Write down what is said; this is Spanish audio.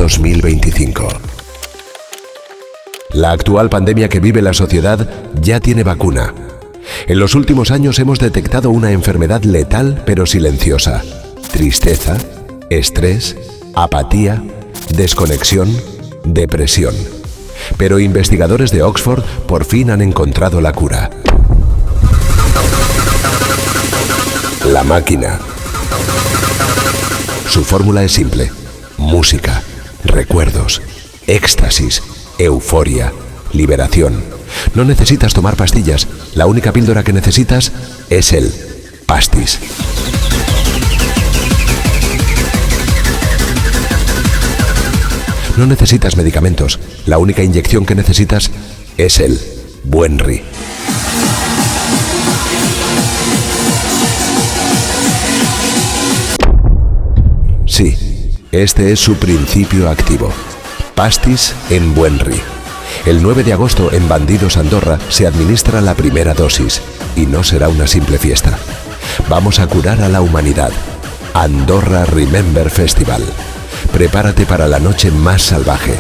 2025. La actual pandemia que vive la sociedad ya tiene vacuna. En los últimos años hemos detectado una enfermedad letal pero silenciosa: tristeza, estrés, apatía, desconexión, depresión. Pero investigadores de Oxford por fin han encontrado la cura. La máquina. Su fórmula es simple: música, recuerdos, éxtasis, euforia, liberación. No necesitas tomar pastillas, la única píldora que necesitas es el pastis. No necesitas medicamentos, la única inyección que necesitas es el Buenri. Sí, este es su principio activo. Pastis en Buenri. El 9 de agosto en Bandidos Andorra se administra la primera dosis y no será una simple fiesta. Vamos a curar a la humanidad. Andorra Remember Festival. Prepárate para la noche más salvaje.